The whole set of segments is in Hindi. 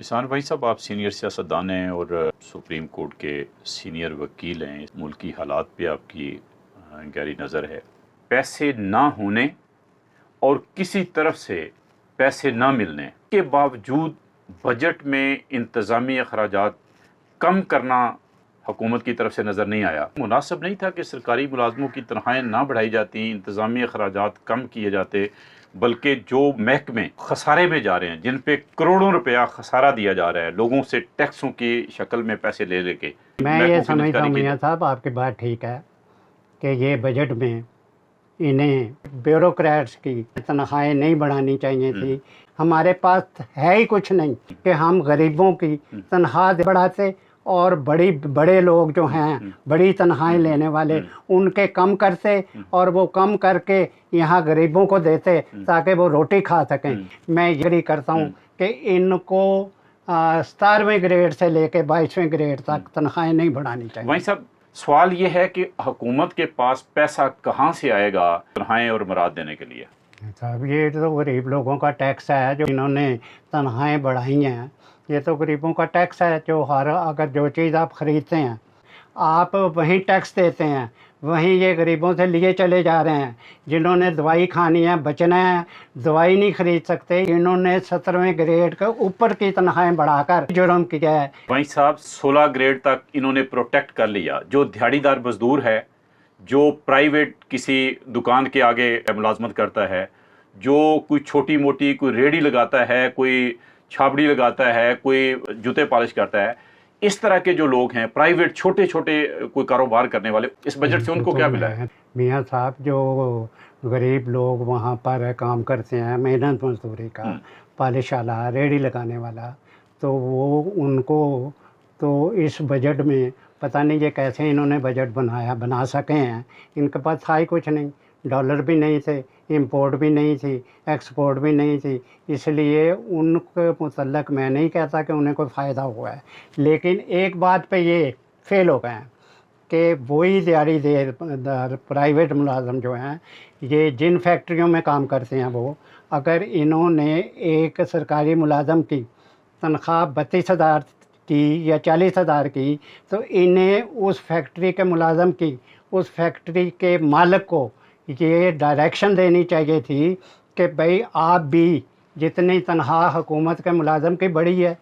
इसान भाई साहब, आप सीनियर सियासतदान हैं और सुप्रीम कोर्ट के सीनियर वकील हैं। मुल्क की हालात पे आपकी गहरी नज़र है। पैसे ना होने और किसी तरफ से पैसे ना मिलने के बावजूद बजट में इंतज़ामी अखराजात कम करना हुकूमत की तरफ से नज़र नहीं आया। मुनासिब नहीं था कि सरकारी मुलाजमों की तनख्वाहें ना बढ़ाई जाती, इंतज़ामी अखराजात कम किए जाते, बल्कि जो महकमे खसारे में जा रहे हैं, जिन पे करोड़ों रुपया खसारा दिया जा रहा है, लोगों से टैक्सों की शक्ल में पैसे ले लेके। मैं ये समझता हूँ मियाँ साहब, आपकी बात ठीक है कि ये बजट में इन्हें ब्यूरोक्रेट्स की तनख्वाहें नहीं बढ़ानी चाहिए थी। हमारे पास है ही कुछ नहीं कि हम गरीबों की तनख्वाह बढ़ाते और बड़े लोग जो हैं बड़ी तनख्वाहें लेने वाले उनके कम करते और वो कम करके यहाँ गरीबों को देते ताकि वो रोटी खा सकें। मैं ये करता हूँ कि इनको 17वें ग्रेड से लेके 22वें ग्रेड तक तनख्वाहें नहीं बढ़ानी चाहिए। वहीं सब सवाल ये है कि हुकूमत के पास पैसा कहाँ से आएगा तनख्वाहें और मराद देने के लिए? साहब, ये तो गरीब लोगों का टैक्स है जो इन्होंने तनख्वाहें बढ़ाई हैं। ये तो गरीबों का टैक्स है जो अगर जो चीज़ आप ख़रीदते हैं आप वहीं टैक्स देते हैं, वहीं ये गरीबों से लिए चले जा रहे हैं। जिन्होंने दवाई खानी है, बचना है, दवाई नहीं खरीद सकते, इन्होंने 17वें ग्रेड के ऊपर की तनख्वाहें बढ़ाकर जुर्म किया है। वहीं साहब 16 ग्रेड तक इन्होंने प्रोटेक्ट कर लिया। जो दिहाड़ीदार मजदूर है, जो प्राइवेट किसी दुकान के आगे मुलाजमत करता है, जो कोई छोटी मोटी कोई रेडी लगाता है, कोई छाबड़ी लगाता है, कोई जूते पॉलिश करता है, इस तरह के जो लोग हैं प्राइवेट छोटे छोटे कोई कारोबार करने वाले, इस बजट से उनको क्या मिला है? मियाँ साहब, जो गरीब लोग वहाँ पर काम करते हैं, मेहनत मजदूरी का, पॉलिश वाला, रेडी लगाने वाला, तो वो उनको तो इस बजट में पता नहीं ये कैसे इन्होंने बजट बना सके हैं। इनके पास था ही कुछ नहीं, डॉलर भी नहीं थे, इंपोर्ट भी नहीं थी, एक्सपोर्ट भी नहीं थी, इसलिए उनके मुतल्लक मैं नहीं कहता कि उन्हें कोई फ़ायदा हुआ है। लेकिन एक बात पे ये फेल हो गए हैं कि वही दिहाड़ीदार प्राइवेट मुलाजम जो हैं, ये जिन फैक्ट्रियों में काम करते हैं, वो अगर इन्होंने एक सरकारी मुलाजम की तनख्वाह 32,000 की या 40,000 की, तो इन्हें उस फैक्ट्री के मुलाजम की, उस फैक्ट्री के मालिक को ये डायरेक्शन देनी चाहिए थी कि भाई आप भी जितनी तनख्वाह हुकूमत के मुलाजम की बढ़ी है,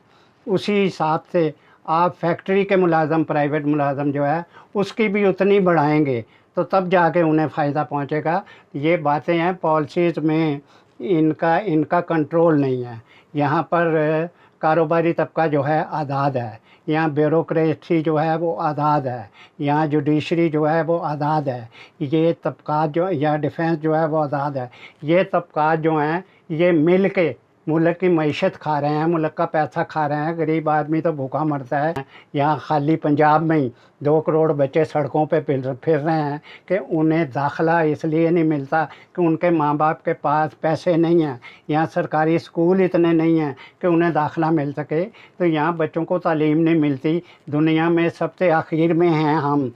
उसी हिसाब से आप फैक्ट्री के मुलाजम, प्राइवेट मुलाजम जो है उसकी भी उतनी बढ़ाएंगे, तो तब जाके उन्हें फ़ायदा पहुंचेगा। ये बातें हैं, पॉलिसीज़ में इनका कंट्रोल नहीं है। यहाँ पर कारोबारी तबका जो है आज़ाद है, यहाँ ब्यूरोक्रेसी जो है वो आज़ाद है, यहाँ जुडिशरी जो है वो आज़ाद है, ये तबकात जो या डिफेंस जो है वो आज़ाद है। ये तबकात जो हैं ये मिल के मुल्क की मईशत खा रहे हैं, मुल्क का पैसा खा रहे हैं। गरीब आदमी तो भूखा मरता है। यहाँ खाली पंजाब में ही 2 करोड़ बच्चे सड़कों पे फिर रहे हैं कि उन्हें दाखिला इसलिए नहीं मिलता कि उनके माँ बाप के पास पैसे नहीं हैं। यहाँ सरकारी स्कूल इतने नहीं हैं कि उन्हें दाखिला मिल सके, तो यहाँ बच्चों को तालीम नहीं मिलती। दुनिया में सबसे आखिर में हैं हम।